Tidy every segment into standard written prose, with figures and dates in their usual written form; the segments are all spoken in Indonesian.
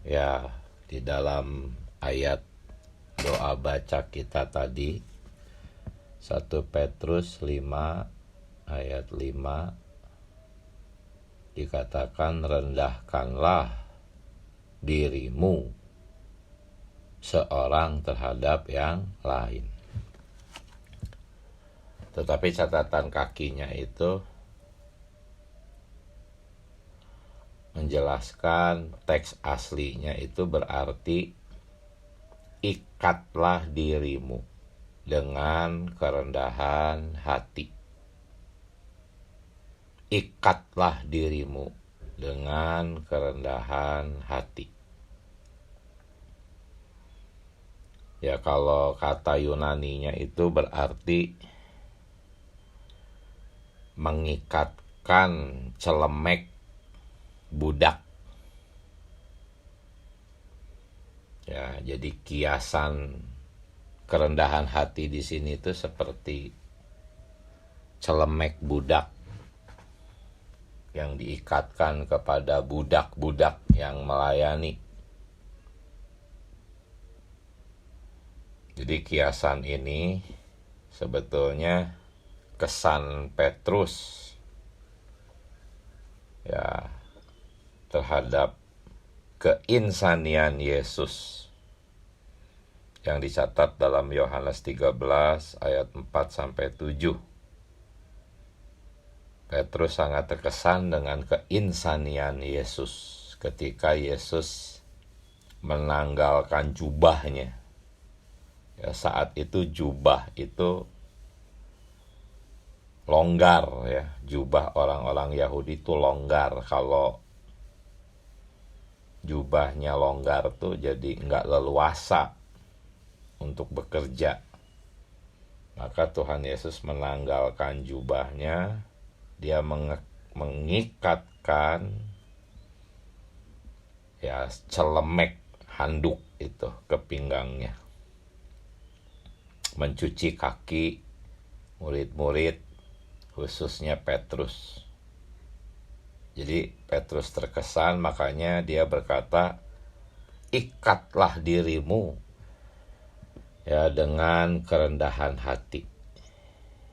Ya, di dalam ayat doa baca kita tadi 1 Petrus 5 ayat 5 dikatakan, rendahkanlah dirimu seorang terhadap yang lain. Tetapi catatan kakinya itu menjelaskan teks aslinya itu berarti ikatlah dirimu dengan kerendahan hati. Ikatlah dirimu dengan kerendahan hati. Ya, kalau kata Yunaninya itu berarti mengikatkan celemek budak. Ya, jadi kiasan kerendahan hati di sini itu seperti celemek budak yang diikatkan kepada budak-budak yang melayani. Jadi kiasan ini sebetulnya kesan Petrus ya terhadap keinsanian Yesus yang dicatat dalam Yohanes 13 ayat 4-7. Petrus sangat terkesan dengan keinsanian Yesus ketika Yesus menanggalkan jubahnya. Ya, saat itu jubah itu longgar, ya, jubah orang-orang Yahudi itu longgar. Kalau jubahnya longgar tuh jadi nggak leluasa untuk bekerja. Maka Tuhan Yesus menanggalkan jubahnya, dia mengikatkan ya celemek handuk itu ke pinggangnya, mencuci kaki murid-murid, khususnya Petrus. Jadi Petrus terkesan, makanya dia berkata, ikatlah dirimu ya dengan kerendahan hati,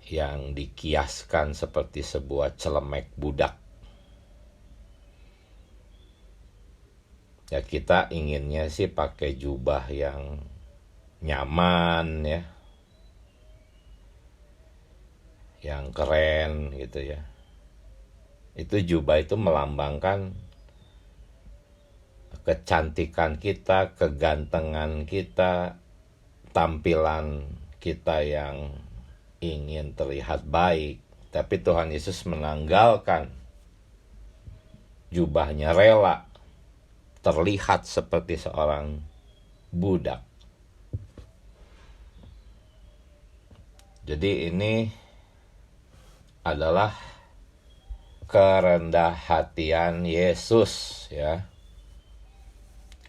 yang dikiaskan seperti sebuah celemek budak. Ya, kita inginnya sih pakai jubah yang nyaman ya, yang keren gitu ya. Itu jubah itu melambangkan kecantikan kita, kegantengan kita, tampilan kita yang ingin terlihat baik. Tapi Tuhan Yesus menanggalkan jubahnya, rela terlihat seperti seorang budak. Jadi ini adalah kerendah hatian Yesus ya.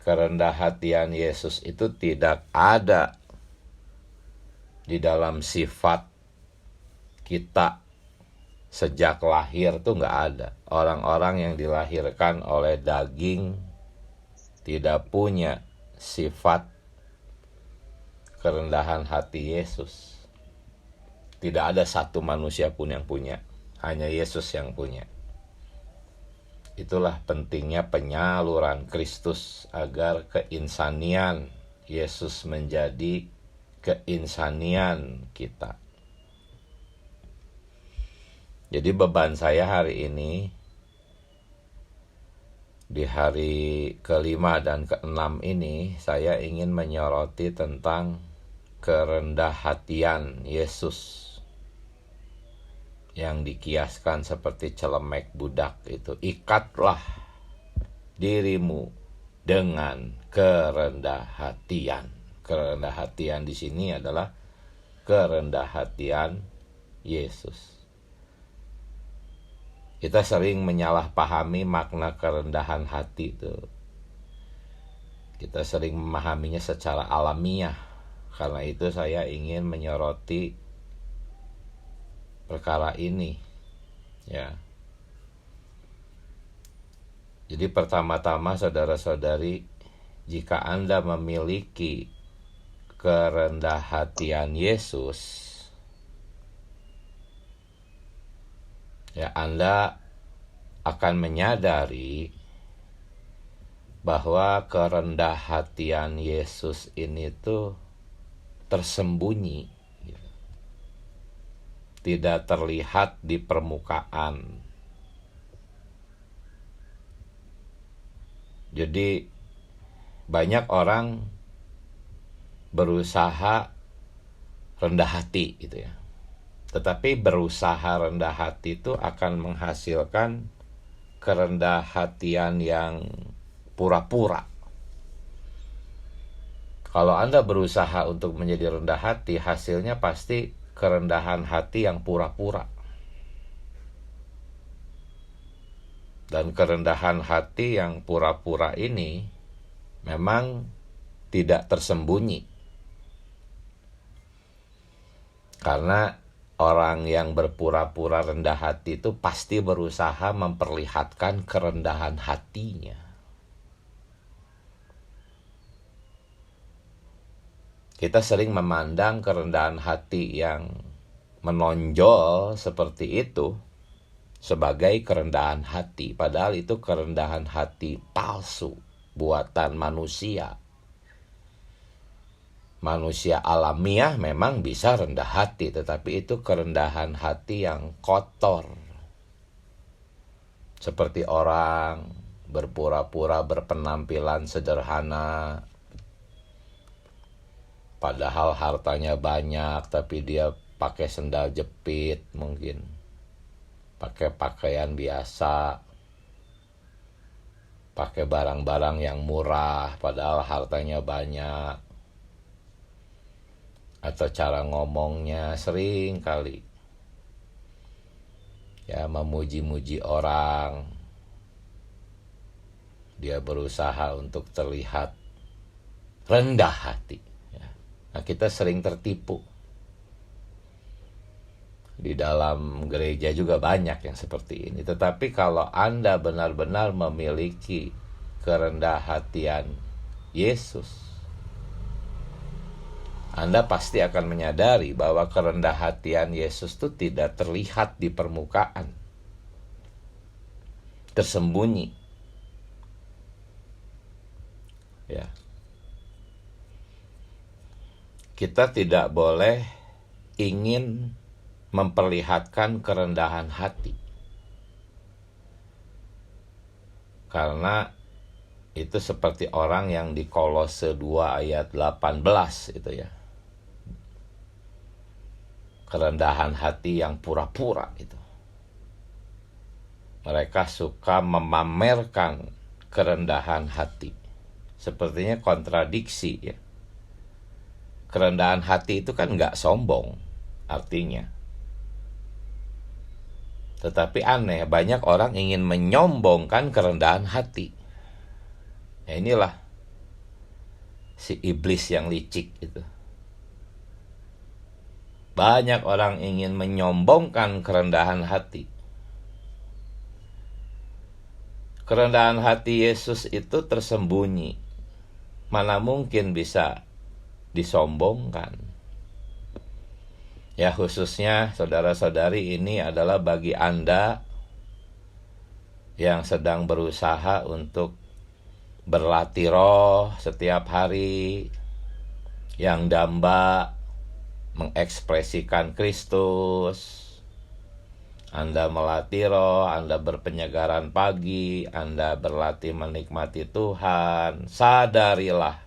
Kerendah hatian Yesus itu tidak ada di dalam sifat kita sejak lahir, tuh nggak ada. Orang-orang yang dilahirkan oleh daging tidak punya sifat kerendahan hati Yesus. Tidak ada satu manusia pun yang punya, hanya Yesus yang punya. Itulah pentingnya penyaluran Kristus agar keinsanian Yesus menjadi keinsanian kita. Jadi beban saya hari ini, di hari ke-5 dan ke-6 ini, saya ingin menyoroti tentang kerendah hatian Yesus yang dikiaskan seperti celemek budak itu. Ikatlah dirimu dengan kerendah hatian. Kerendah hatian di sini adalah kerendah hatian Yesus. Kita sering menyalahpahami makna kerendahan hati itu. Kita sering memahaminya secara alamiah. Karena itu saya ingin menyoroti perkara ini ya. Jadi pertama-tama saudara-saudari, jika Anda memiliki kerendah hatian Yesus, ya Anda akan menyadari bahwa kerendah hatian Yesus ini tuh tersembunyi, tidak terlihat di permukaan. Jadi banyak orang berusaha rendah hati gitu ya. Tetapi berusaha rendah hati itu akan menghasilkan kerendah hatian yang pura-pura. Kalau Anda berusaha untuk menjadi rendah hati, hasilnya pasti kerendahan hati yang pura-pura. Dan kerendahan hati yang pura-pura ini memang tidak tersembunyi. Karena orang yang berpura-pura rendah hati itu pasti berusaha memperlihatkan kerendahan hatinya. Kita sering memandang kerendahan hati yang menonjol seperti itu sebagai kerendahan hati, padahal itu kerendahan hati palsu, buatan manusia. Manusia alamiah memang bisa rendah hati, tetapi itu kerendahan hati yang kotor. Seperti orang berpura-pura berpenampilan sederhana, padahal hartanya banyak, tapi dia pakai sendal jepit mungkin, pakai pakaian biasa, pakai barang-barang yang murah, padahal hartanya banyak. Atau cara ngomongnya sering kali ya memuji-muji orang. Dia berusaha untuk terlihat rendah hati ya. Nah, kita sering tertipu. Di dalam gereja juga banyak yang seperti ini. Tetapi kalau Anda benar-benar memiliki kerendah hatian Yesus, Anda pasti akan menyadari bahwa kerendah hatian Yesus itu tidak terlihat di permukaan, tersembunyi. Ya. Kita tidak boleh ingin memperlihatkan kerendahan hati, karena itu seperti orang yang di Kolose 2 ayat 18 itu ya. Kerendahan hati yang pura-pura itu. Mereka suka memamerkan kerendahan hati. Sepertinya kontradiksi ya. Kerendahan hati itu kan gak sombong artinya. Tetapi aneh, banyak orang ingin menyombongkan kerendahan hati. Nah, inilah si iblis yang licik itu. Banyak orang ingin menyombongkan kerendahan hati. Kerendahan hati Yesus itu tersembunyi. Mana mungkin bisa disombongkan. Ya, khususnya saudara-saudari, ini adalah bagi Anda yang sedang berusaha untuk berlatih roh setiap hari, yang damba mengekspresikan Kristus. Anda melatih roh, Anda berpenyegaran pagi, Anda berlatih menikmati Tuhan. Sadarilah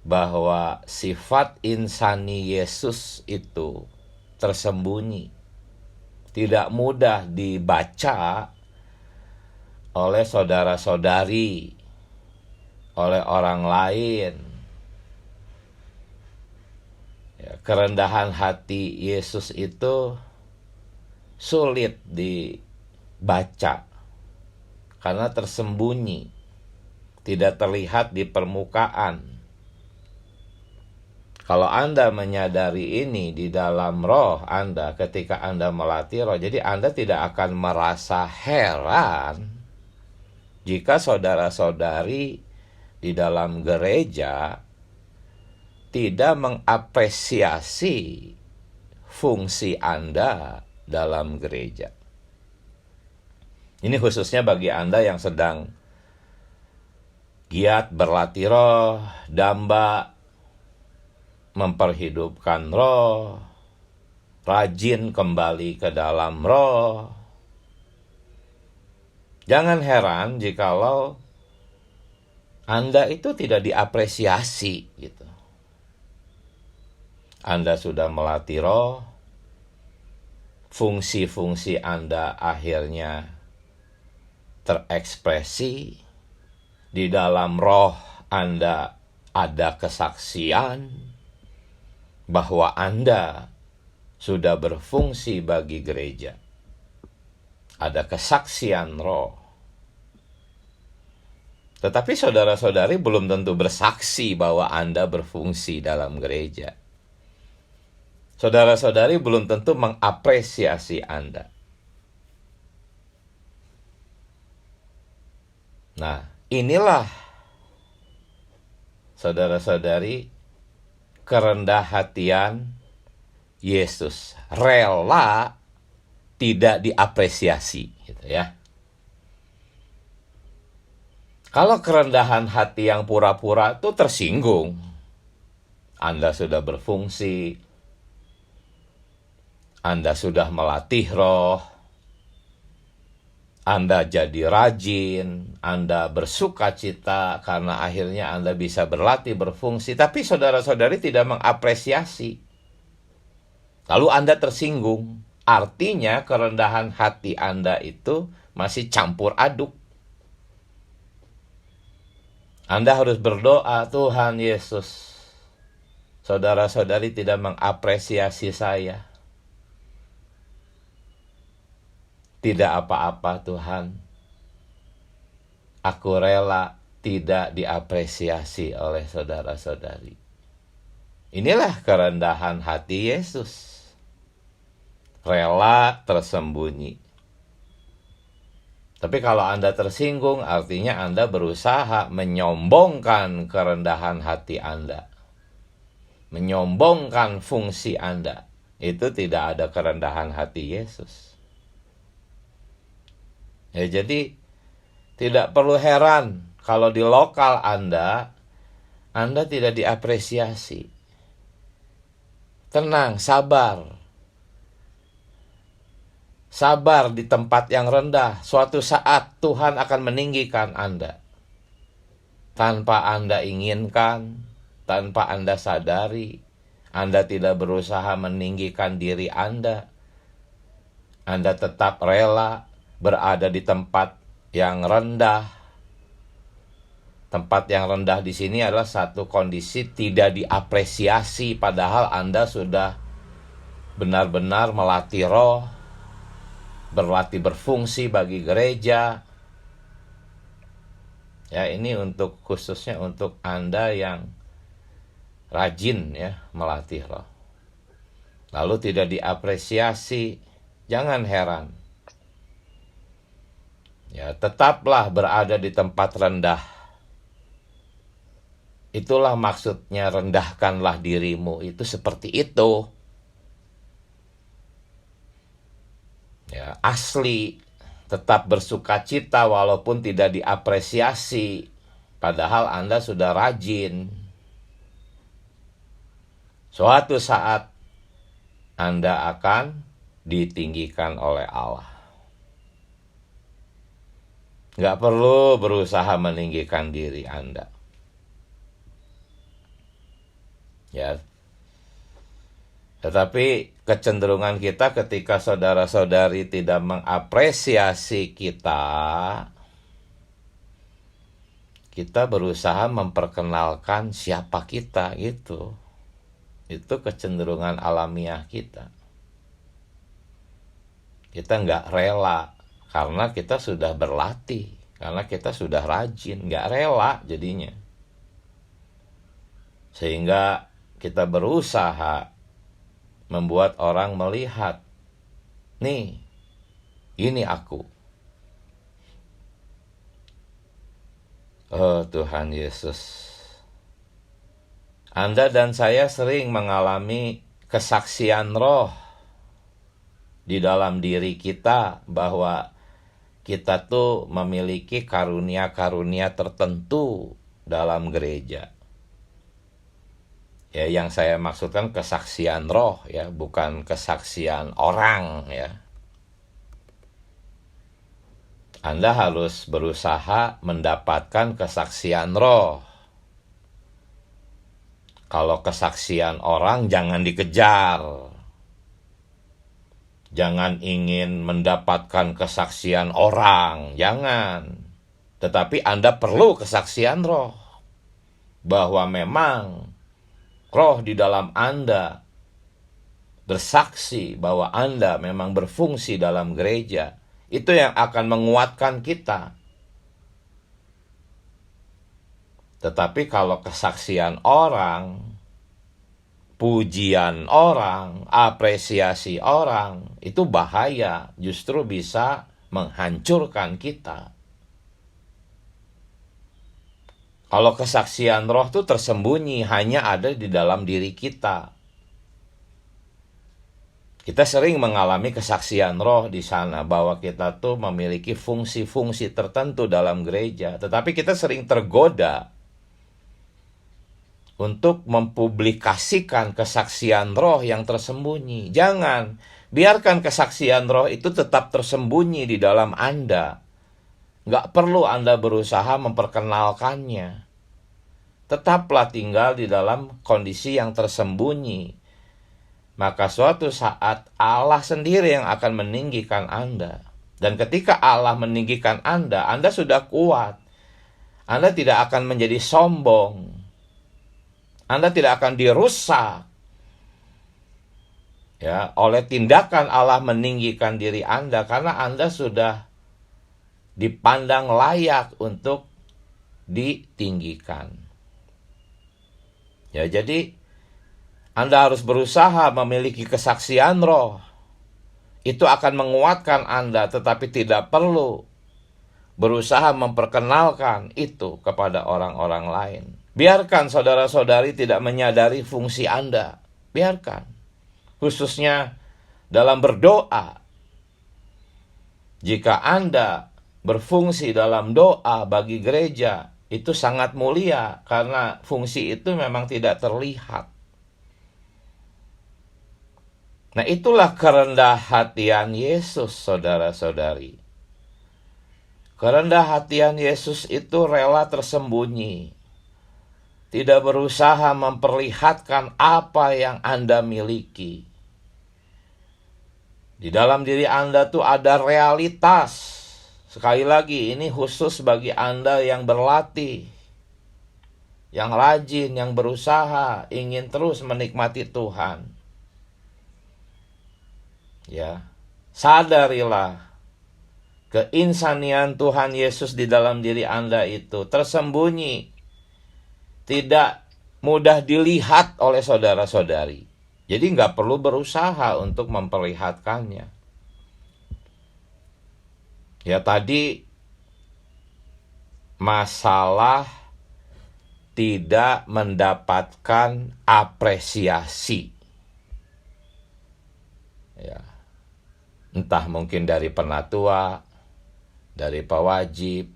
bahwa sifat insani Yesus itu tersembunyi, tidak mudah dibaca oleh saudara-saudari, oleh orang lain. Ya, kerendahan hati Yesus itu sulit dibaca karena tersembunyi, tidak terlihat di permukaan. Kalau Anda menyadari ini di dalam roh Anda ketika Anda melatih roh, jadi Anda tidak akan merasa heran jika saudara-saudari di dalam gereja tidak mengapresiasi fungsi Anda dalam gereja. Ini khususnya bagi Anda yang sedang giat berlatih roh, damba, memperhidupkan roh, rajin kembali ke dalam roh. Jangan heran jikalau Anda itu tidak diapresiasi gitu. Anda sudah melatih roh, fungsi-fungsi Anda akhirnya terekspresi, di dalam roh Anda ada kesaksian bahwa Anda sudah berfungsi bagi gereja. Ada kesaksian roh. Tetapi saudara-saudari belum tentu bersaksi bahwa Anda berfungsi dalam gereja. Saudara-saudari belum tentu mengapresiasi Anda. Nah, inilah saudara-saudari kerendah hatian Yesus, rela tidak diapresiasi gitu ya. Kalau kerendahan hati yang pura-pura itu tersinggung. Anda sudah berfungsi, Anda sudah melatih roh, Anda jadi rajin, Anda bersukacita karena akhirnya Anda bisa berlatih berfungsi, tapi saudara-saudari tidak mengapresiasi. Lalu Anda tersinggung, artinya kerendahan hati Anda itu masih campur aduk. Anda harus berdoa, Tuhan Yesus, saudara-saudari tidak mengapresiasi saya. Tidak apa-apa Tuhan, aku rela tidak diapresiasi oleh saudara-saudari. Inilah kerendahan hati Yesus. Rela tersembunyi. Tapi kalau Anda tersinggung, artinya Anda berusaha menyombongkan kerendahan hati Anda. Menyombongkan fungsi Anda. Itu tidak ada kerendahan hati Yesus. Ya, jadi tidak perlu heran kalau di lokal Anda tidak diapresiasi. Tenang, sabar. Sabar di tempat yang rendah. Suatu saat Tuhan akan meninggikan Anda. Tanpa Anda inginkan, tanpa Anda sadari, Anda tidak berusaha meninggikan diri Anda. Anda tetap rela berada di tempat yang rendah. Tempat yang rendah di sini adalah satu kondisi tidak diapresiasi, padahal Anda sudah benar-benar melatih roh, berlatih berfungsi bagi gereja. Ya, ini khususnya untuk Anda yang rajin ya melatih roh. Lalu tidak diapresiasi, jangan heran. Ya, tetaplah berada di tempat rendah. Itulah maksudnya rendahkanlah dirimu, itu seperti itu. Ya, asli, tetap bersukacita walaupun tidak diapresiasi, padahal Anda sudah rajin. Suatu saat Anda akan ditinggikan oleh Allah. Nggak perlu berusaha meninggikan diri Anda. Ya. Tetapi kecenderungan kita ketika saudara-saudari tidak mengapresiasi kita berusaha memperkenalkan siapa kita gitu. Itu kecenderungan alamiah kita. Kita nggak rela karena kita sudah berlatih, karena kita sudah rajin, nggak rela jadinya. Sehingga kita berusaha membuat orang melihat, nih, ini aku. Oh Tuhan Yesus, Anda dan saya sering mengalami kesaksian roh di dalam diri kita bahwa kita tuh memiliki karunia-karunia tertentu dalam gereja. Ya, yang saya maksudkan kesaksian roh ya, bukan kesaksian orang ya. Anda harus berusaha mendapatkan kesaksian roh. Kalau kesaksian orang jangan dikejar. Jangan ingin mendapatkan kesaksian orang, jangan. Tetapi Anda perlu kesaksian roh. Bahwa memang roh di dalam Anda bersaksi bahwa Anda memang berfungsi dalam gereja. Itu yang akan menguatkan kita. Tetapi kalau kesaksian orang, pujian orang, apresiasi orang, itu bahaya, justru bisa menghancurkan kita. Kalau kesaksian roh itu tersembunyi, hanya ada di dalam diri kita. Kita sering mengalami kesaksian roh di sana bahwa kita tuh memiliki fungsi-fungsi tertentu dalam gereja, tetapi kita sering tergoda untuk mempublikasikan kesaksian roh yang tersembunyi. Jangan, biarkan kesaksian roh itu tetap tersembunyi di dalam Anda. Nggak perlu Anda berusaha memperkenalkannya. Tetaplah tinggal di dalam kondisi yang tersembunyi. Maka suatu saat Allah sendiri yang akan meninggikan Anda. Dan ketika Allah meninggikan Anda sudah kuat. Anda tidak akan menjadi sombong. Anda tidak akan dirusak ya oleh tindakan Allah meninggikan diri Anda, karena Anda sudah dipandang layak untuk ditinggikan. Ya, jadi Anda harus berusaha memiliki kesaksian roh. Itu akan menguatkan Anda, tetapi tidak perlu berusaha memperkenalkan itu kepada orang-orang lain. Biarkan saudara-saudari tidak menyadari fungsi Anda. Biarkan. Khususnya dalam berdoa. Jika Anda berfungsi dalam doa bagi gereja, itu sangat mulia karena fungsi itu memang tidak terlihat. Nah, itulah kerendah hatian Yesus, saudara-saudari. Kerendah hatian Yesus itu rela tersembunyi. Tidak berusaha memperlihatkan apa yang Anda miliki. Di dalam diri Anda tuh ada realitas. Sekali lagi, ini khusus bagi Anda yang berlatih, yang rajin, yang berusaha, ingin terus menikmati Tuhan. Ya, sadarilah keinsanian Tuhan Yesus di dalam diri Anda itu tersembunyi, tidak mudah dilihat oleh saudara-saudari. Jadi nggak perlu berusaha untuk memperlihatkannya. Ya, tadi masalah tidak mendapatkan apresiasi. Ya. Entah mungkin dari penatua, dari pewajib,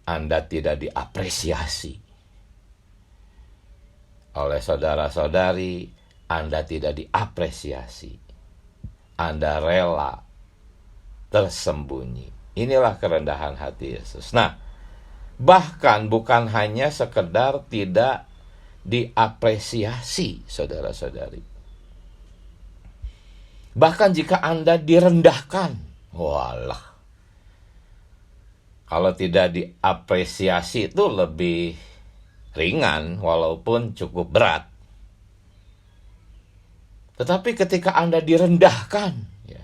Anda tidak diapresiasi. Oleh saudara-saudari, Anda tidak diapresiasi. Anda rela tersembunyi. Inilah kerendahan hati Yesus. Nah, bahkan bukan hanya sekedar tidak diapresiasi, saudara-saudari. Bahkan jika Anda direndahkan, walah, kalau tidak diapresiasi itu lebih ringan walaupun cukup berat. Tetapi ketika Anda direndahkan, ya,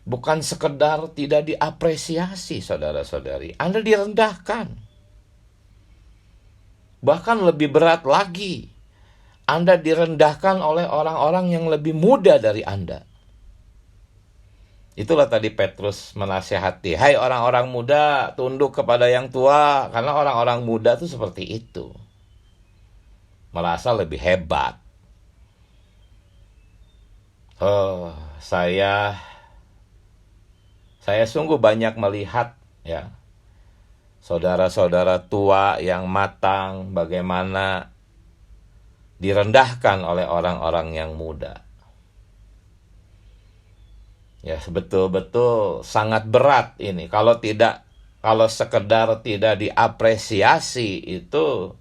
bukan sekedar tidak diapresiasi, saudara-saudari, Anda direndahkan. Bahkan lebih berat lagi, Anda direndahkan oleh orang-orang yang lebih muda dari Anda. Itulah tadi Petrus menasihati, hai orang-orang muda, tunduk kepada yang tua, karena orang-orang muda tuh seperti itu. Merasa lebih hebat. Oh, saya sungguh banyak melihat ya saudara-saudara tua yang matang bagaimana direndahkan oleh orang-orang yang muda. Ya, betul-betul sangat berat ini. Kalau sekedar tidak diapresiasi itu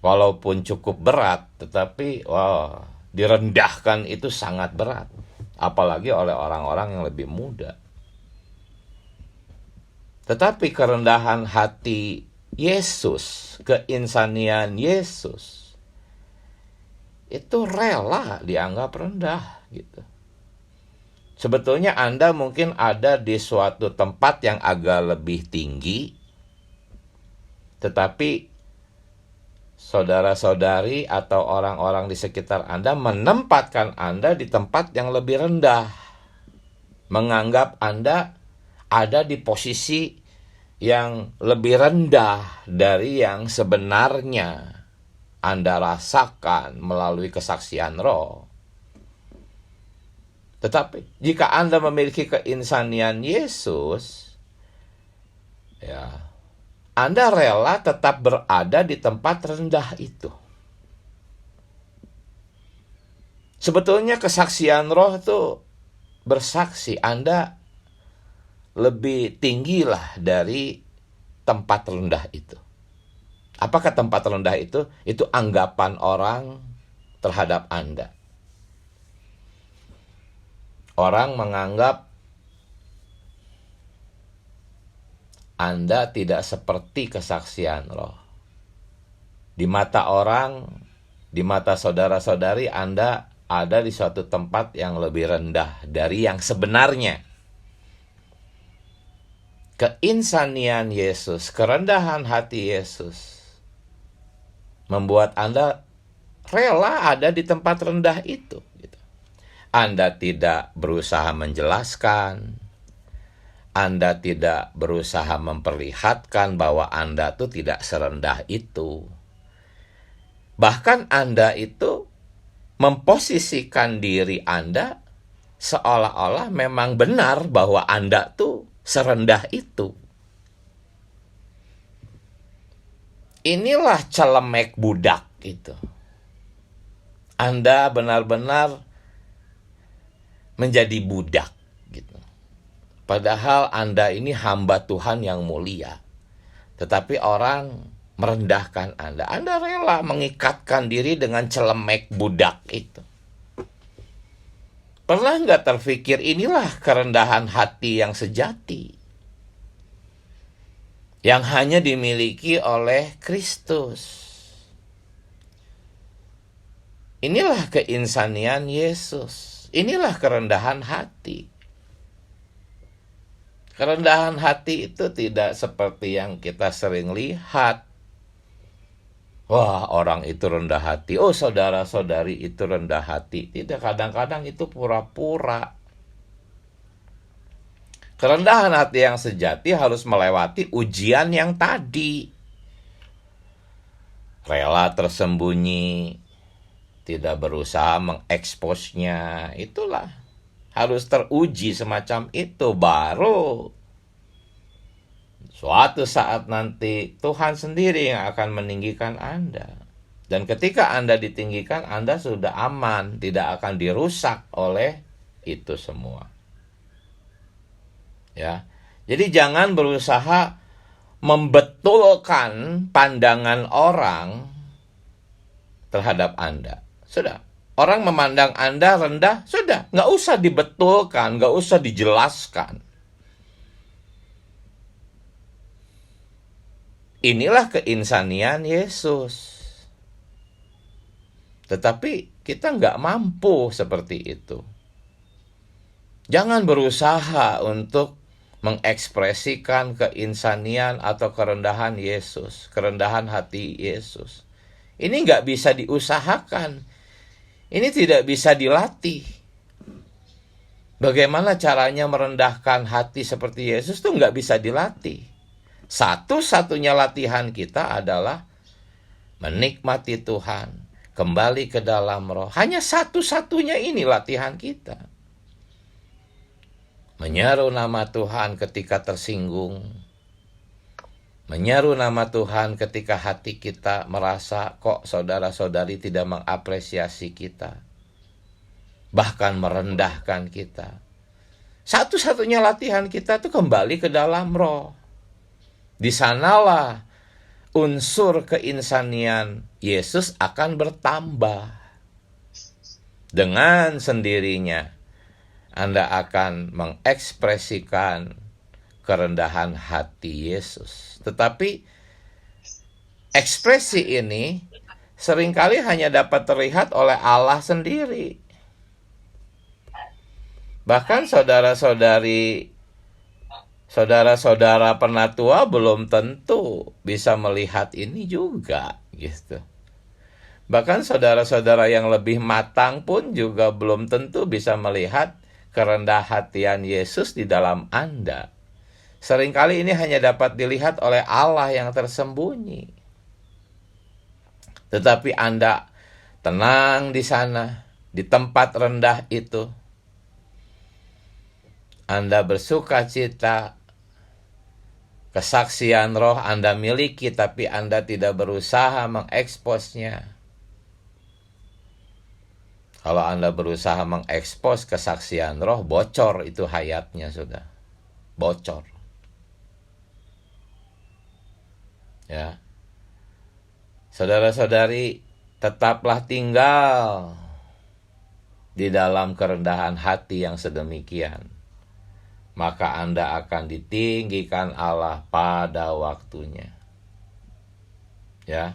walaupun cukup berat, tetapi direndahkan itu sangat berat. Apalagi oleh orang-orang yang lebih muda. Tetapi kerendahan hati Yesus, keinsanian Yesus, itu rela dianggap rendah gitu. Sebetulnya Anda mungkin ada di suatu tempat yang agak lebih tinggi, tetapi saudara-saudari atau orang-orang di sekitar Anda menempatkan Anda di tempat yang lebih rendah, menganggap Anda ada di posisi yang lebih rendah dari yang sebenarnya Anda rasakan melalui kesaksian roh. Tetapi jika Anda memiliki keinsanian Yesus, ya, Anda rela tetap berada di tempat rendah itu. Sebetulnya kesaksian roh itu bersaksi Anda lebih tinggilah dari tempat rendah itu. Apakah tempat rendah itu? Itu anggapan orang terhadap Anda. Orang menganggap Anda tidak seperti kesaksian roh. Di mata orang, di mata saudara-saudari, Anda ada di suatu tempat yang lebih rendah dari yang sebenarnya. Keinsanian Yesus, kerendahan hati Yesus, membuat Anda rela ada di tempat rendah itu. Anda tidak berusaha menjelaskan, Anda tidak berusaha memperlihatkan bahwa Anda tuh tidak serendah itu. Bahkan Anda itu memposisikan diri Anda seolah-olah memang benar bahwa Anda tuh serendah itu. Inilah celemek budak itu. Anda benar-benar menjadi budak gitu. Padahal Anda ini hamba Tuhan yang mulia. Tetapi orang merendahkan Anda. Anda rela mengikatkan diri dengan celemek budak itu. Pernah nggak terfikir inilah kerendahan hati yang sejati? Yang hanya dimiliki oleh Kristus. Inilah keinsanian Yesus. Inilah kerendahan hati. Kerendahan hati itu tidak seperti yang kita sering lihat. Wah, orang itu rendah hati. Oh, saudara-saudari itu rendah hati. Tidak, kadang-kadang itu pura-pura. Kerendahan hati yang sejati harus melewati ujian yang tadi. Rela tersembunyi, tidak berusaha mengeksposnya, itulah harus teruji semacam itu, baru suatu saat nanti Tuhan sendiri yang akan meninggikan Anda. Dan ketika Anda ditinggikan, Anda sudah aman, tidak akan dirusak oleh itu semua. Ya. Jadi jangan berusaha membetulkan pandangan orang terhadap Anda. Sudah, orang memandang Anda rendah, sudah, nggak usah dibetulkan, nggak usah dijelaskan. Inilah keinsanian Yesus. Tetapi kita nggak mampu seperti itu. Jangan berusaha untuk mengekspresikan keinsanian atau kerendahan Yesus, kerendahan hati Yesus. Ini nggak bisa diusahakan. Ini tidak bisa dilatih. Bagaimana caranya merendahkan hati seperti Yesus tuh nggak bisa dilatih. Satu-satunya latihan kita adalah menikmati Tuhan, kembali ke dalam roh. Hanya satu-satunya ini latihan kita. Menyeru nama Tuhan ketika tersinggung. Menyeru nama Tuhan ketika hati kita merasa kok saudara-saudari tidak mengapresiasi kita. Bahkan merendahkan kita. Satu-satunya latihan kita itu kembali ke dalam roh. Di sanalah unsur keinsanian Yesus akan bertambah. Dengan sendirinya Anda akan mengekspresikan kerendahan hati Yesus. Tetapi ekspresi ini seringkali hanya dapat terlihat oleh Allah sendiri. Bahkan saudara-saudara penatua belum tentu bisa melihat ini juga, gitu. Bahkan saudara-saudara yang lebih matang pun juga belum tentu bisa melihat kerendah hatian Yesus di dalam Anda. Seringkali ini hanya dapat dilihat oleh Allah yang tersembunyi. Tetapi Anda tenang di sana, di tempat rendah itu. Anda bersuka cita, kesaksian roh Anda miliki, tapi Anda tidak berusaha mengeksposnya. Kalau Anda berusaha mengekspos kesaksian roh, bocor itu hayatnya sudah. Bocor. Ya. Saudara-saudari, tetaplah tinggal di dalam kerendahan hati yang sedemikian. Maka Anda akan ditinggikan Allah pada waktunya. Ya.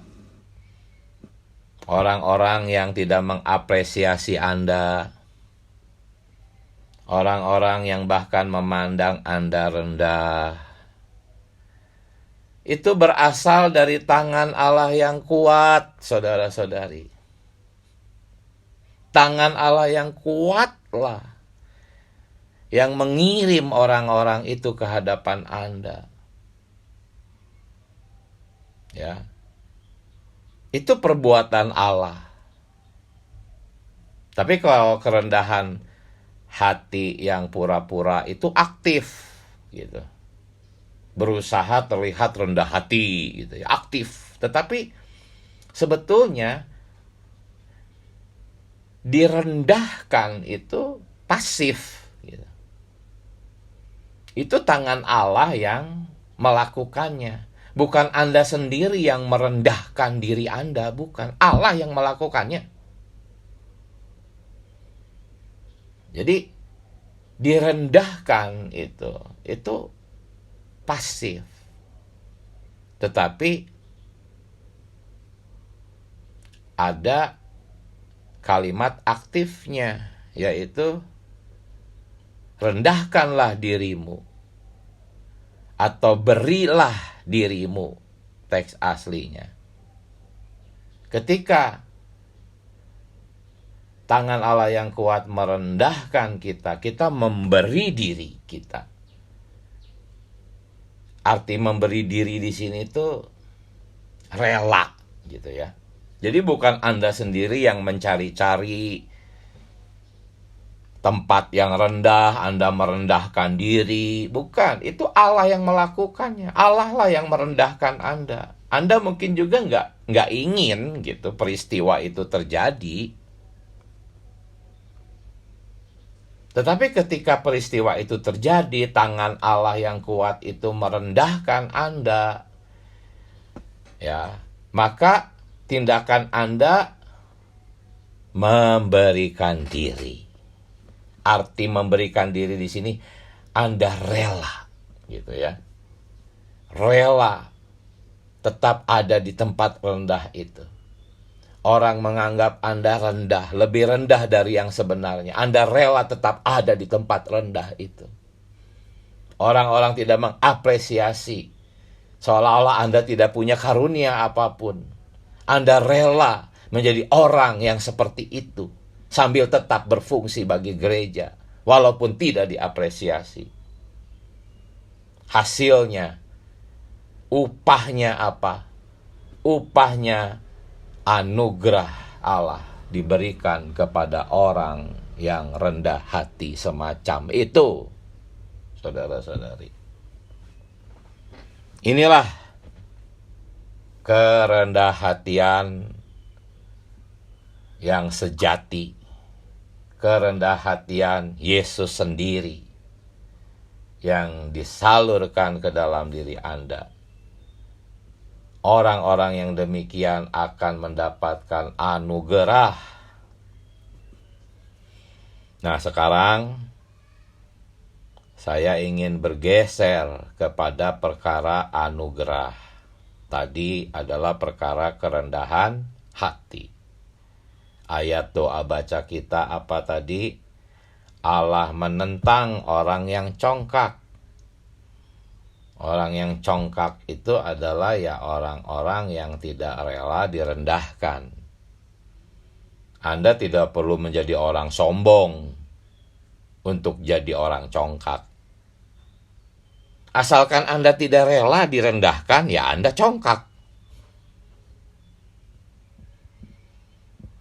Orang-orang yang tidak mengapresiasi Anda, orang-orang yang bahkan memandang Anda rendah, itu berasal dari tangan Allah yang kuat, saudara-saudari. Tangan Allah yang kuatlah yang mengirim orang-orang itu ke hadapan Anda. Ya. Itu perbuatan Allah. Tapi kalau kerendahan hati yang pura-pura itu aktif, gitu. Berusaha terlihat rendah hati, gitu ya, aktif. Tetapi sebetulnya direndahkan itu pasif, gitu. Itu tangan Allah yang melakukannya. Bukan Anda sendiri yang merendahkan diri Anda, bukan. Allah yang melakukannya. Jadi direndahkan itu pasif. Tetapi ada kalimat aktifnya, yaitu rendahkanlah dirimu atau berilah dirimu, teks aslinya. Ketika tangan Allah yang kuat merendahkan kita, kita memberi diri kita. Arti memberi diri di sini itu rela, gitu ya. Jadi bukan Anda sendiri yang mencari-cari tempat yang rendah, Anda merendahkan diri. Bukan, itu Allah yang melakukannya. Allah lah yang merendahkan Anda. Anda mungkin juga nggak ingin gitu peristiwa itu terjadi. Tetapi ketika peristiwa itu terjadi, tangan Allah yang kuat itu merendahkan Anda. Ya, maka tindakan Anda memberikan diri. Arti memberikan diri di sini, Anda rela, gitu ya. Rela tetap ada di tempat rendah itu. Orang menganggap Anda rendah, lebih rendah dari yang sebenarnya. Anda rela tetap ada di tempat rendah itu. Orang-orang tidak mengapresiasi, seolah-olah Anda tidak punya karunia apapun. Anda rela menjadi orang yang seperti itu, sambil tetap berfungsi bagi gereja, walaupun tidak diapresiasi. Hasilnya, upahnya apa? Upahnya anugerah Allah diberikan kepada orang yang rendah hati semacam itu, saudara-saudari. Inilah kerendah hatian yang sejati, kerendah hatian Yesus sendiri yang disalurkan ke dalam diri Anda. Orang-orang yang demikian akan mendapatkan anugerah. Nah, sekarang saya ingin bergeser kepada perkara anugerah. Tadi adalah perkara kerendahan hati. Ayat doa baca kita apa tadi? Allah menentang orang yang congkak. Orang yang congkak itu adalah ya orang-orang yang tidak rela direndahkan. Anda tidak perlu menjadi orang sombong untuk jadi orang congkak. Asalkan Anda tidak rela direndahkan, ya Anda congkak.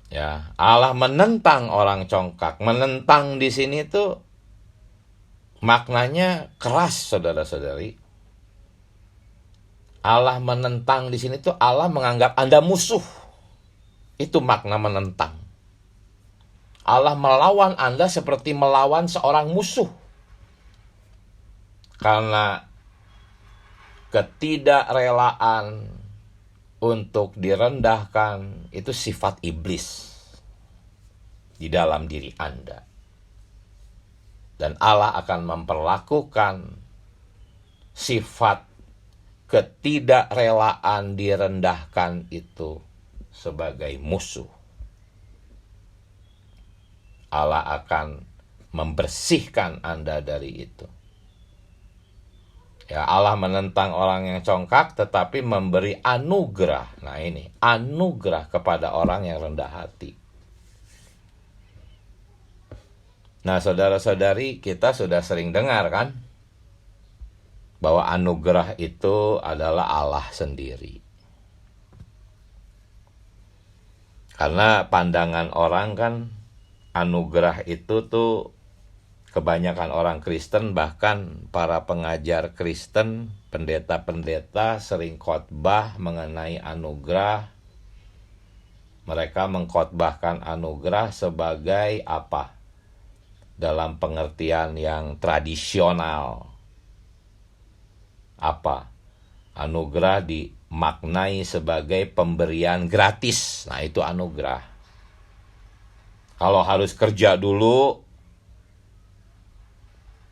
Ya, Allah menentang orang congkak. Menentang di sini tuh maknanya keras, saudara-saudari. Allah menentang di sini tuh Allah menganggap Anda musuh. Itu makna menentang. Allah melawan Anda seperti melawan seorang musuh. Karena ketidakrelaan untuk direndahkan itu sifat iblis di dalam diri Anda. Dan Allah akan memperlakukan sifat ketidakrelaan direndahkan itu sebagai musuh. Allah akan membersihkan Anda dari itu. Ya, Allah menentang orang yang congkak tetapi memberi anugerah. Nah ini, anugerah kepada orang yang rendah hati. Nah saudara-saudari, kita sudah sering dengar kan? Bahwa anugerah itu adalah Allah sendiri. Karena pandangan orang kan, anugerah itu tuh kebanyakan orang Kristen, bahkan para pengajar Kristen, pendeta-pendeta sering khotbah mengenai anugerah. Mereka mengkhotbahkan anugerah sebagai apa? Dalam pengertian yang tradisional. Apa? Anugerah dimaknai sebagai pemberian gratis. Nah, itu anugerah. Kalau harus kerja dulu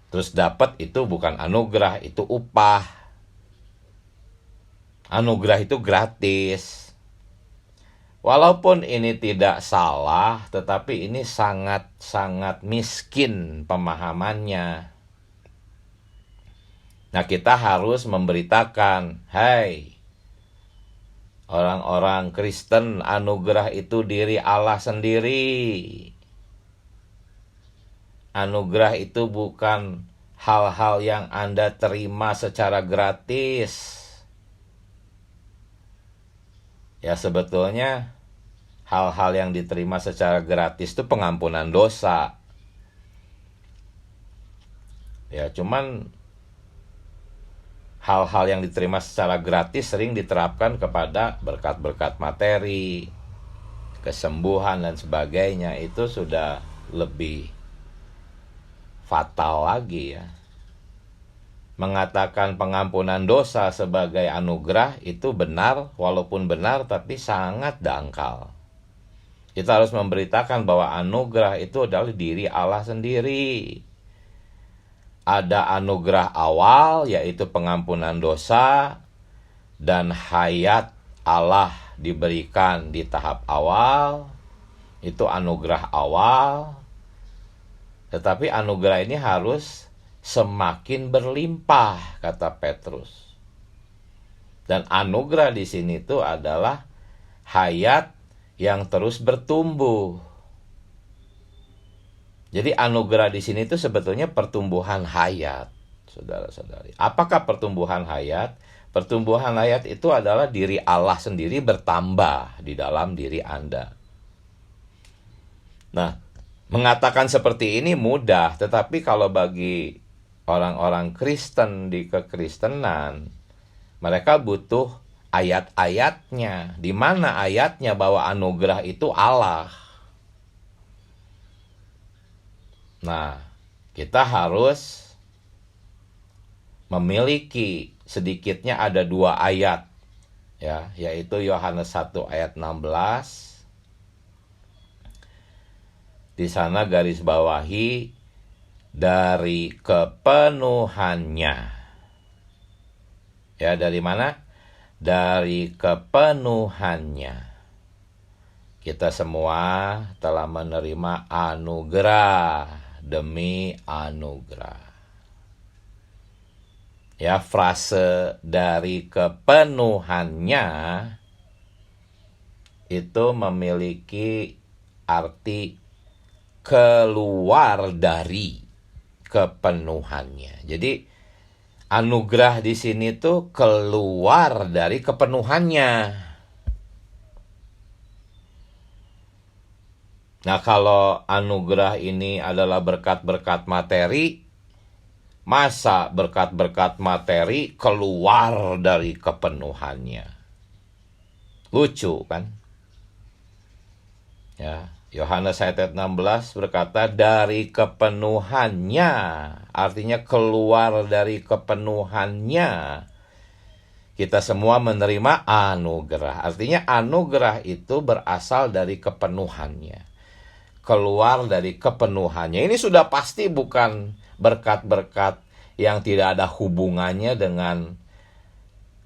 terus dapat, itu bukan anugerah, itu upah. Anugerah itu gratis. Walaupun ini tidak salah, tetapi ini sangat-sangat miskin pemahamannya. Nah, kita harus memberitakan, hai, orang-orang Kristen, anugerah itu diri Allah sendiri. Anugerah itu bukan hal-hal yang Anda terima secara gratis. Ya, sebetulnya hal-hal yang diterima secara gratis itu pengampunan dosa. Ya, cuman hal-hal yang diterima secara gratis sering diterapkan kepada berkat-berkat materi, kesembuhan dan sebagainya. Itu sudah lebih fatal lagi ya. Mengatakan pengampunan dosa sebagai anugerah itu benar, walaupun benar tapi sangat dangkal. Kita harus memberitakan bahwa anugerah itu adalah diri Allah sendiri. Ada anugerah awal, yaitu pengampunan dosa, dan hayat Allah diberikan di tahap awal. Itu anugerah awal. Tetapi anugerah ini harus semakin berlimpah, kata Petrus. Dan anugerah di sini itu adalah hayat yang terus bertumbuh. Jadi anugerah di sini itu sebetulnya pertumbuhan hayat, saudara-saudari. Apakah pertumbuhan hayat? Pertumbuhan hayat itu adalah diri Allah sendiri bertambah di dalam diri Anda. Nah, mengatakan seperti ini mudah, tetapi kalau bagi orang-orang Kristen di kekristenan, mereka butuh ayat-ayatnya. Di mana ayatnya bahwa anugerah itu Allah? Nah, kita harus memiliki sedikitnya ada 2 ayat, ya, yaitu Yohanes 1 ayat 16. Di sana garis bawahi dari kepenuhannya. Ya, dari mana? Dari kepenuhannya. Kita semua telah menerima anugerah demi anugerah. Ya, frase dari kepenuhannya itu memiliki arti keluar dari kepenuhannya. Jadi anugerah di sini tuh keluar dari kepenuhannya. Nah, kalau anugerah ini adalah berkat-berkat materi, masa berkat-berkat materi keluar dari kepenuhannya? Lucu kan? Ya, Yohanes 1 ayat 16 berkata dari kepenuhannya, artinya keluar dari kepenuhannya. Kita semua menerima anugerah. Artinya anugerah itu berasal dari kepenuhannya. Keluar dari kepenuhannya. Ini sudah pasti bukan berkat-berkat yang tidak ada hubungannya dengan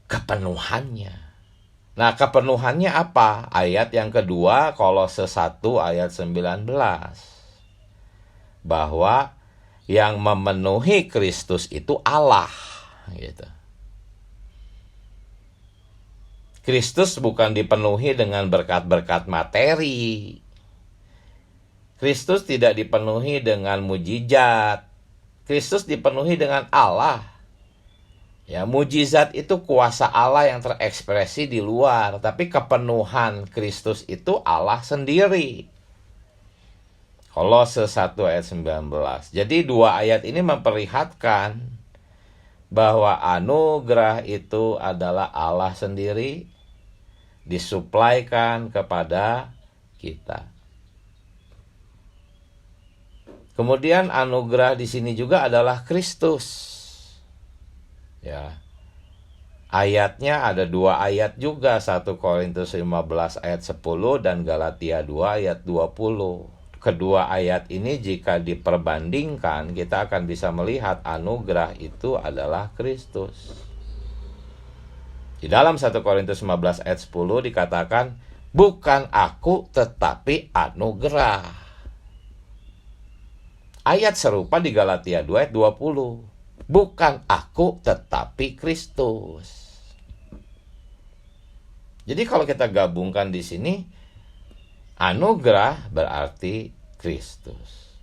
kepenuhannya. Nah, kepenuhannya apa? Ayat yang kedua, Kolose 1 ayat 19. Bahwa yang memenuhi Kristus itu Allah. Gitu. Kristus bukan dipenuhi dengan berkat-berkat materi. Kristus tidak dipenuhi dengan mujizat. Kristus dipenuhi dengan Allah. Ya, mujizat itu kuasa Allah yang terekspresi di luar, tapi kepenuhan Kristus itu Allah sendiri. Kolose 1 ayat 19. Jadi 2 ayat ini memperlihatkan bahwa anugerah itu adalah Allah sendiri disuplaikan kepada kita. Kemudian anugerah di sini juga adalah Kristus. Ya. Ayatnya ada 2 ayat juga, 1 Korintus 15 ayat 10 dan Galatia 2 ayat 20. Kedua ayat ini jika diperbandingkan, kita akan bisa melihat anugerah itu adalah Kristus. Di dalam 1 Korintus 15 ayat 10 dikatakan, bukan aku tetapi anugerah. Ayat serupa di Galatia 2 ayat 20. Bukan aku tetapi Kristus. Jadi kalau kita gabungkan di sini, anugerah berarti Kristus.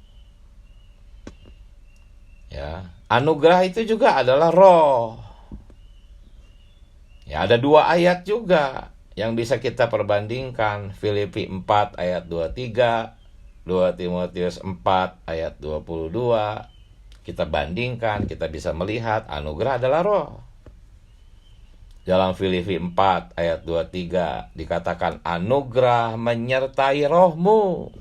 Ya, anugerah itu juga adalah roh. Ya, ada 2 ayat juga yang bisa kita perbandingkan. Filipi 4 ayat 23, 2 Timotius 4 ayat 22. Kita bandingkan, kita bisa melihat anugerah adalah roh. Dalam Filipi 4 ayat 23 dikatakan anugerah menyertai rohmu.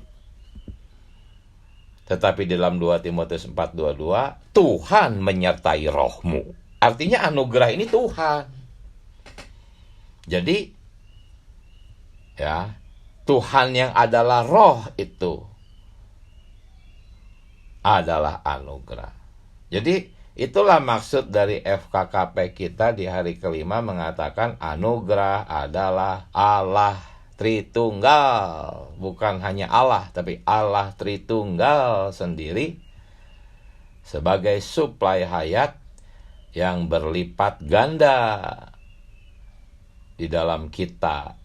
Tetapi dalam 2 Timotius 4:22 Tuhan menyertai rohmu. Artinya anugerah ini Tuhan. Jadi ya, Tuhan yang adalah roh itu adalah anugerah. Jadi itulah maksud dari FKKP kita di hari kelima mengatakan anugerah adalah Allah Tritunggal. Bukan hanya Allah, tapi Allah Tritunggal sendiri sebagai suplai hayat yang berlipat ganda di dalam kita.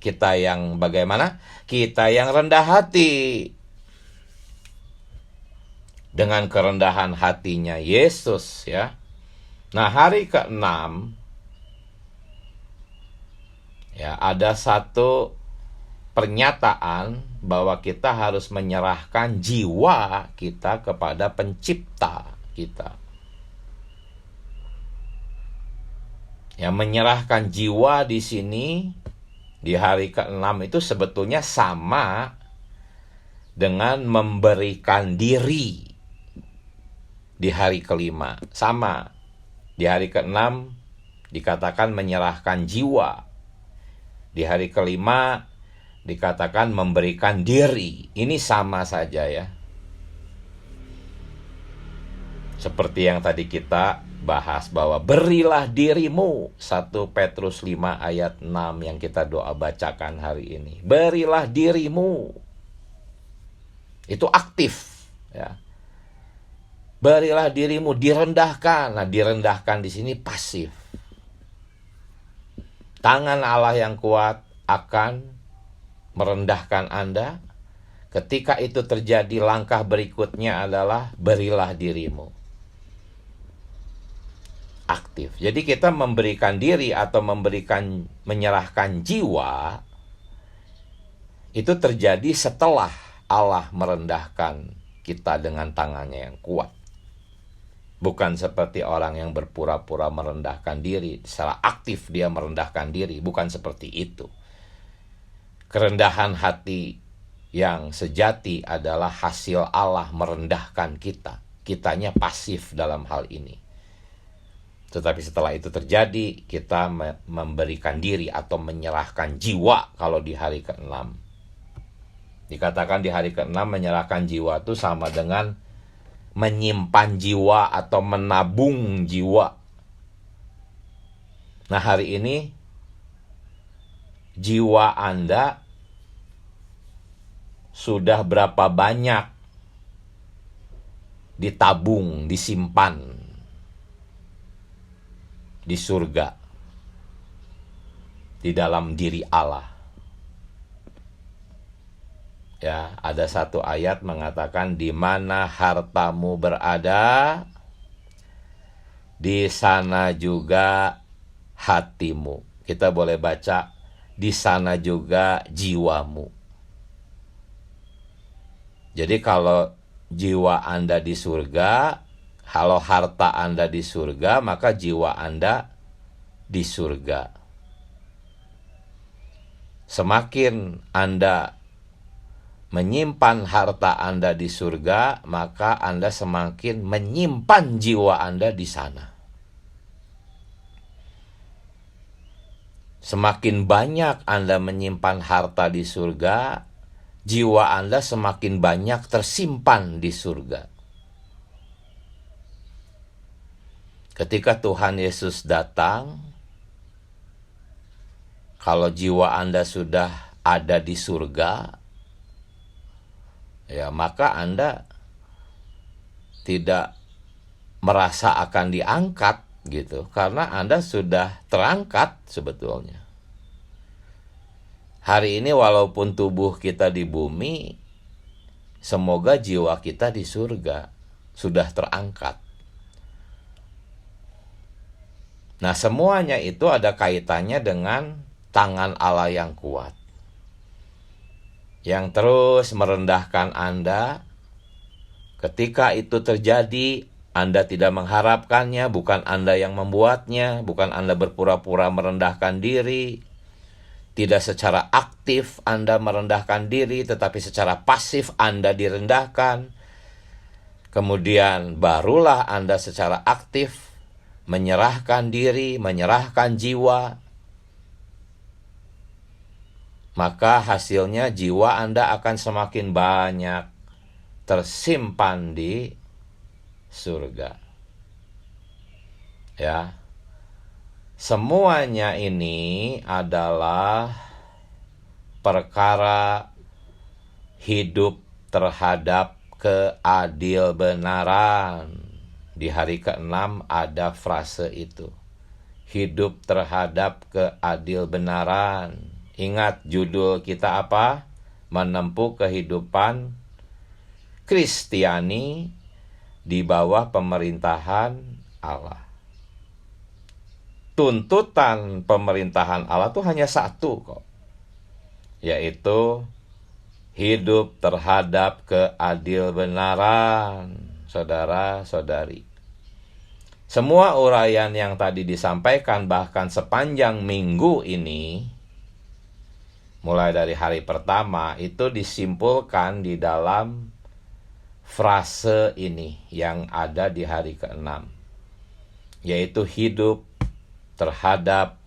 Kita yang bagaimana? Kita yang rendah hati. dengan kerendahan hatinya Yesus, ya. Nah, hari ke-6 ya, ada satu pernyataan bahwa kita harus menyerahkan jiwa kita kepada pencipta kita. Ya, menyerahkan jiwa di sini di hari ke-6 itu sebetulnya sama dengan memberikan diri di hari ke-5. Sama. Di hari ke-6 dikatakan menyerahkan jiwa. Di hari ke-5 dikatakan memberikan diri. Ini sama saja, ya. Seperti yang tadi kita bahas bahwa berilah dirimu, 1 Petrus 5 ayat 6 yang kita doa bacakan hari ini. Berilah dirimu. Itu aktif, ya. Berilah dirimu, direndahkan. Nah, direndahkan di sini pasif. Tangan Allah yang kuat akan merendahkan Anda. Ketika itu terjadi, langkah berikutnya adalah berilah dirimu. Aktif. Jadi kita memberikan diri atau menyerahkan jiwa itu terjadi setelah Allah merendahkan kita dengan tangannya yang kuat. Bukan seperti orang yang berpura-pura merendahkan diri, secara aktif dia merendahkan diri, bukan seperti itu. Kerendahan hati yang sejati adalah hasil Allah merendahkan kita. Kitanya pasif dalam hal ini. Tetapi setelah itu terjadi, kita memberikan diri atau menyerahkan jiwa kalau di hari ke-6. Dikatakan di hari ke-6 menyerahkan jiwa itu sama dengan menyimpan jiwa atau menabung jiwa. Nah, hari ini jiwa Anda sudah berapa banyak ditabung, disimpan di surga, di dalam diri Allah. Ya, ada satu ayat mengatakan di mana hartamu berada, di sana juga hatimu. Kita boleh baca di sana juga jiwamu. Jadi kalau jiwa Anda di surga, kalau harta Anda di surga, maka jiwa Anda di surga. Semakin Anda menyimpan harta Anda di surga, maka Anda semakin menyimpan jiwa Anda di sana. Semakin banyak Anda menyimpan harta di surga, jiwa Anda semakin banyak tersimpan di surga. Ketika Tuhan Yesus datang, kalau jiwa Anda sudah ada di surga, ya maka Anda tidak merasa akan diangkat gitu, karena Anda sudah terangkat sebetulnya. Hari ini walaupun tubuh kita di bumi, semoga jiwa kita di surga sudah terangkat. Nah, semuanya itu ada kaitannya dengan tangan Allah yang kuat, yang terus merendahkan Anda. Ketika itu terjadi, Anda tidak mengharapkannya, bukan Anda yang membuatnya, bukan Anda berpura-pura merendahkan diri. Tidak secara aktif Anda merendahkan diri, tetapi secara pasif Anda direndahkan. Kemudian barulah Anda secara aktif menyerahkan diri, menyerahkan jiwa. Maka hasilnya jiwa Anda akan semakin banyak tersimpan di surga. Ya. Semuanya ini adalah perkara hidup terhadap keadilbenaran. Di hari ke-6 ada frase itu. Hidup terhadap keadilbenaran. Ingat judul kita apa? Menempuh kehidupan Kristiani di bawah pemerintahan Allah. Tuntutan pemerintahan Allah itu hanya satu kok, yaitu hidup terhadap keadilbenaran, saudara-saudari. Semua uraian yang tadi disampaikan bahkan sepanjang minggu ini, mulai dari hari pertama, itu disimpulkan di dalam frase ini yang ada di hari ke-6, yaitu hidup terhadap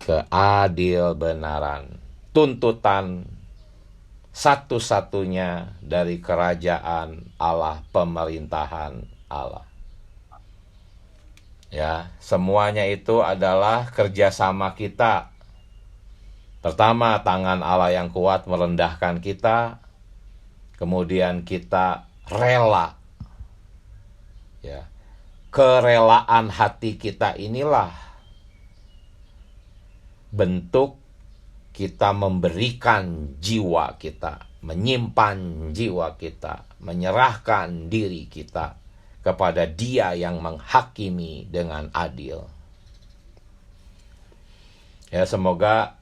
keadilbenaran. Tuntutan satu-satunya dari kerajaan Allah, pemerintahan Allah. Ya, semuanya itu adalah kerjasama kita. Pertama, tangan Allah yang kuat merendahkan kita. Kemudian kita rela. Ya, kerelaan hati kita inilah bentuk kita memberikan jiwa kita, menyimpan jiwa kita, menyerahkan diri kita kepada Dia yang menghakimi dengan adil. Ya, semoga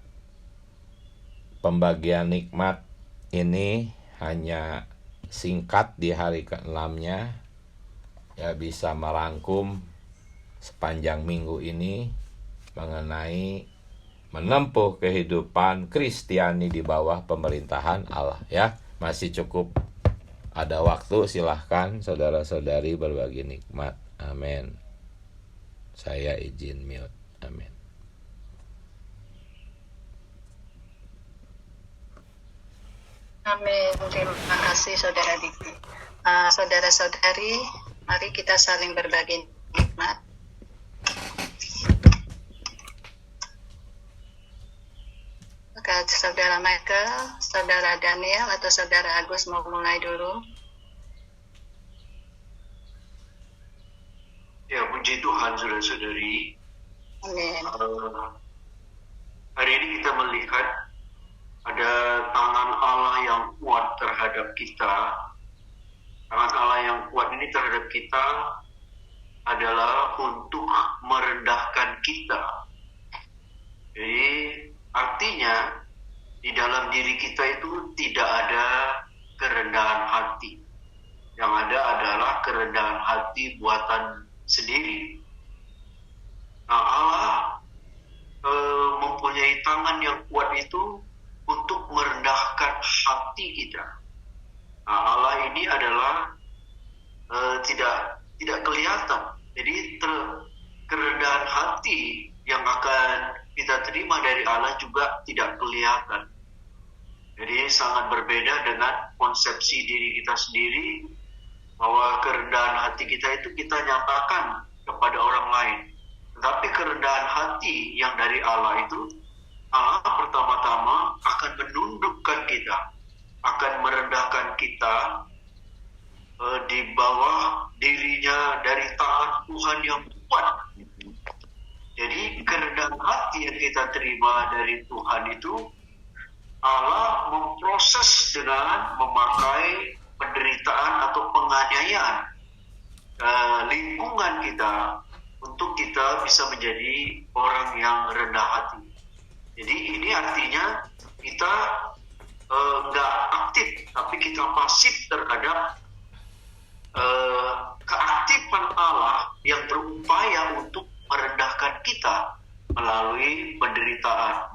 pembagian nikmat ini hanya singkat di hari ke-6-nya, ya, bisa merangkum sepanjang minggu ini mengenai menempuh kehidupan Kristiani di bawah pemerintahan Allah. Ya, masih cukup ada waktu, silahkan saudara-saudari berbagi nikmat. Amin. Saya izin mute. Amin. Amin. Terima kasih Saudara Diki. Saudara-saudari, mari kita saling berbagi nikmat. Maka Saudara Michael, Saudara Daniel, atau Saudara Agus mau mulai dulu? Ya, puji Tuhan, saudara-saudari. Amin. Hari ini kita melihat ada tangan Allah yang kuat terhadap kita. Tangan Allah yang kuat ini terhadap kita adalah untuk merendahkan kita. Jadi artinya di dalam diri kita itu tidak ada kerendahan hati. Yang ada adalah kerendahan hati buatan sendiri. Nah, Allah mempunyai tangan yang kuat itu untuk merendahkan hati kita. Nah, Allah ini adalah tidak kelihatan. Jadi kerendahan hati yang akan kita terima dari Allah juga tidak kelihatan. Jadi sangat berbeda dengan konsepsi diri kita sendiri, bahwa kerendahan hati kita itu kita nyatakan kepada orang lain. Tetapi kerendahan hati yang dari Allah itu, Allah pertama-tama akan menundukkan kita, akan merendahkan kita di bawah dirinya dari tangan Tuhan yang kuat. Jadi kerendahan hati yang kita terima dari Tuhan itu, Allah memproses dengan memakai penderitaan atau penganiayaan lingkungan kita untuk kita bisa menjadi orang yang rendah hati. Jadi ini artinya kita nggak aktif, tapi kita pasif terhadap keaktifan Allah yang berupaya untuk merendahkan kita melalui penderitaan,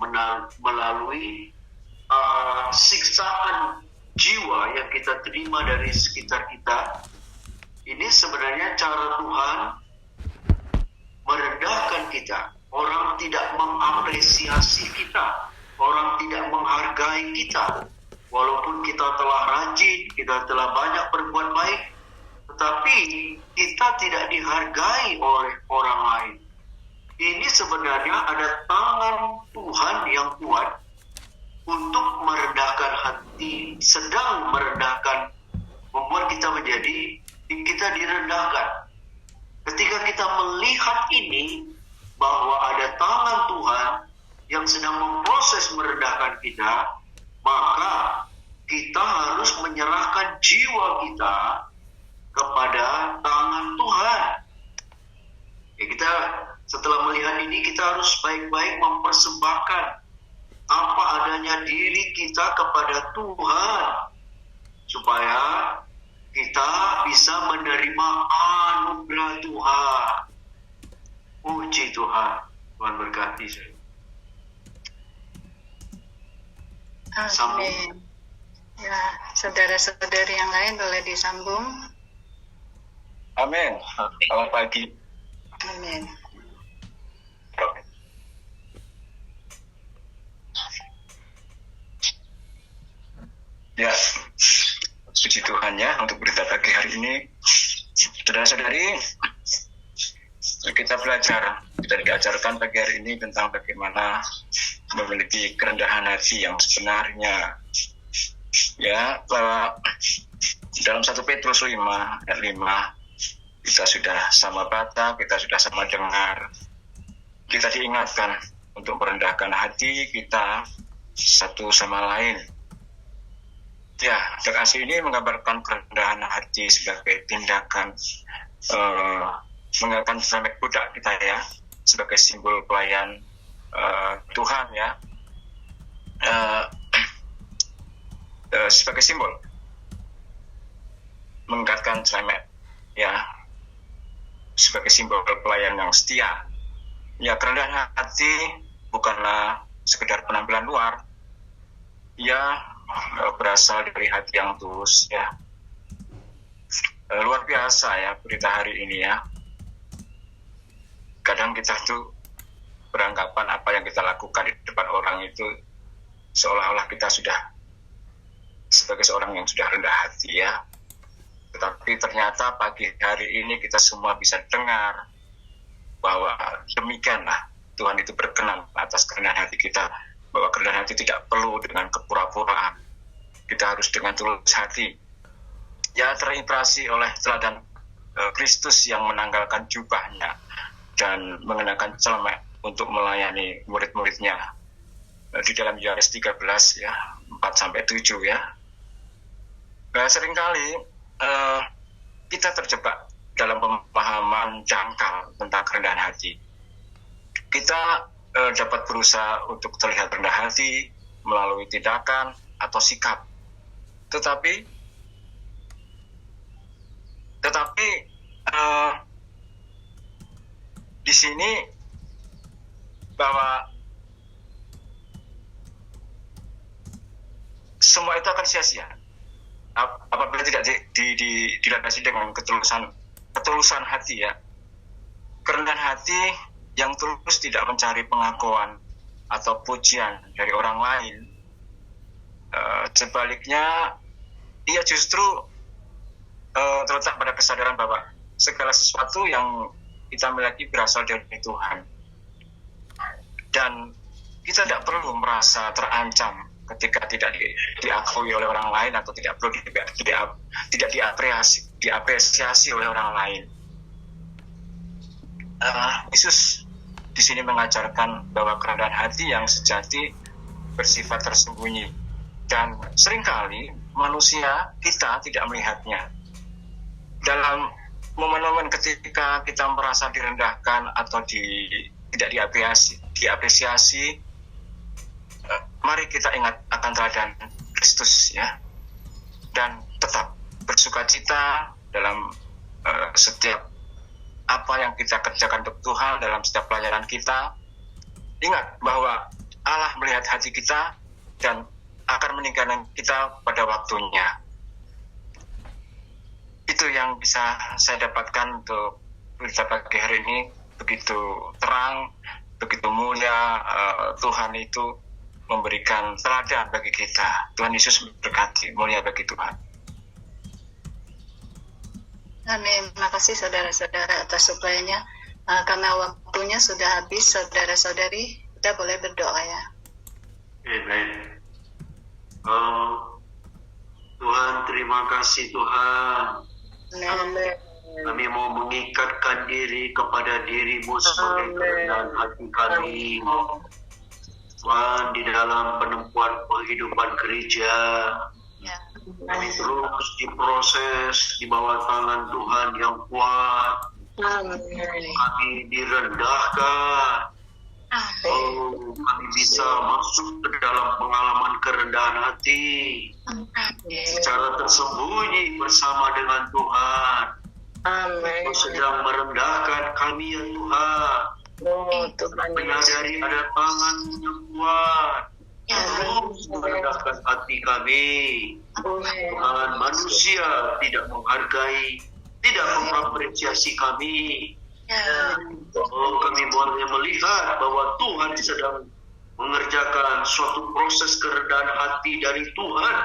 melalui siksaan jiwa yang kita terima dari sekitar kita. Ini sebenarnya cara Tuhan merendahkan kita. Orang tidak mengapresiasi kita, orang tidak menghargai kita. Walaupun kita telah rajin, kita telah banyak berbuat baik, tetapi kita tidak dihargai oleh orang lain. Ini sebenarnya ada tangan Tuhan yang kuat untuk merendahkan hati, sedang merendahkan, membuat kita direndahkan. Ketika kita melihat ini, bahwa ada tangan Tuhan yang sedang memproses merendahkan kita, maka kita harus menyerahkan jiwa kita kepada tangan Tuhan. Ya, kita setelah melihat ini, kita harus baik-baik mempersembahkan apa adanya diri kita kepada Tuhan, supaya kita bisa menerima anugerah Tuhan. Puji Tuhan. Tuhan berkati saya. Amin. Ya, saudara-saudari yang lain boleh disambung. Amin. Selamat pagi. Amin. Ya, puji Tuhan ya untuk berita pagi hari ini. Saudara-saudari, kita diajarkan pagi hari ini tentang bagaimana memiliki kerendahan hati yang sebenarnya. Ya, bahwa dalam 1 Petrus 5 ayat 5, kita sudah sama baca, kita sudah sama dengar. Kita diingatkan untuk merendahkan hati kita satu sama lain. Ya, kasih ini menggambarkan kerendahan hati sebagai tindakan menggunakan semek budak kita ya, sebagai simbol pelayan Tuhan ya, sebagai simbol mengangkatkan semek ya, sebagai simbol pelayan yang setia. Ya, kerendahan hati bukanlah sekedar penampilan luar, ya berasal dari hati yang tulus ya. Luar biasa ya berita hari ini ya. Kadang kita tuh beranggapan apa yang kita lakukan di depan orang itu seolah-olah kita sudah sebagai seorang yang sudah rendah hati ya. Tetapi ternyata pagi hari ini kita semua bisa dengar bahwa demikianlah Tuhan itu berkenan atas kerendahan hati kita, bahwa kerendahan hati tidak perlu dengan kepura-puraan. Kita harus dengan tulus hati. Ya, terinspirasi oleh teladan Kristus yang menanggalkan jubahnya dan mengenakan celemek untuk melayani murid-muridnya. Di dalam Yohanes 13 ya, 4-7 ya. Seringkali kita terjebak dalam pemahaman dangkal tentang kerendahan hati. Kita dapat berusaha untuk terlihat rendah hati melalui tindakan atau sikap. Tetapi di sini bahwa semua itu akan sia-sia apabila tidak dilandasi dengan ketulusan hati ya. Kerendahan hati yang tulus tidak mencari pengakuan atau pujian dari orang lain. Sebaliknya, ia justru terletak pada kesadaran bahwa segala sesuatu yang kita miliki berasal dari Tuhan. Dan kita tidak perlu merasa terancam ketika tidak diakui oleh orang lain atau tidak perlu tidak diapresiasi oleh orang lain. Yesus di sini mengajarkan bahwa kerendahan hati yang sejati bersifat tersembunyi, dan seringkali manusia kita tidak melihatnya. Dalam momen-momen ketika kita merasa direndahkan atau tidak diapresiasi, mari kita ingat akan teladan Kristus ya, dan tetap bersukacita dalam setiap apa yang kita kerjakan untuk Tuhan, dalam setiap pelayanan kita. Ingat bahwa Allah melihat hati kita dan akan meninggalkan kita pada waktunya. Itu yang bisa saya dapatkan untuk berita pagi hari ini. Begitu terang, begitu mulia, Tuhan itu memberikan teladan bagi kita. Tuhan Yesus berkati, mulia bagi Tuhan. Amin. Terima kasih saudara-saudara atas suplainya. Karena waktunya sudah habis, saudara-saudari, kita boleh berdoa ya. Amen. Tuhan, terima kasih Tuhan. Amin. Kami mau mengikatkan diri kepada diri-Mu sebagai kerendahan hati kami. Tuhan, di dalam penempuan kehidupan gereja, Ya. Kami terus diproses di bawah tangan Tuhan yang kuat. Kami direndahkan. Oh, kami bisa masuk ke dalam pengalaman kerendahan hati secara tersembunyi bersama dengan Tuhan. Kau sedang merendahkan kami ya Tuhan. Menyadari ada tangan yang kuat. Terus merendahkan hati kami. Tuhan, manusia tidak menghargai, tidak mengapresiasi kami. Oh, kami boleh melihat bahwa Tuhan sedang mengerjakan suatu proses kerendahan hati dari Tuhan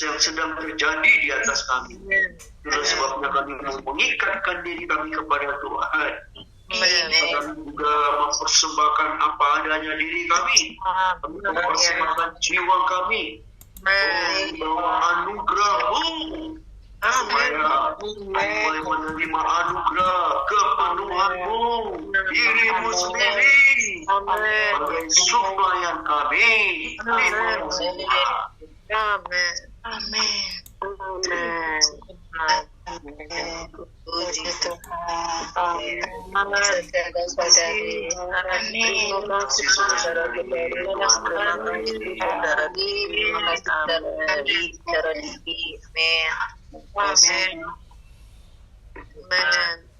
yang sedang terjadi di atas kami. Itulah sebabnya kami mengikatkan diri kami kepada Tuhan. Kami juga mempersembahkan apa adanya diri kami. Kami mempersembahkan jiwa kami. Bahwa anugerah-Mu supaya boleh menerima anugerah kepenuhan-Mu, diri-Mu sendiri sebagai suplayan kami. Puji Tuhan. Saudara-saudari, terima kasih saudara-saudari. Amin.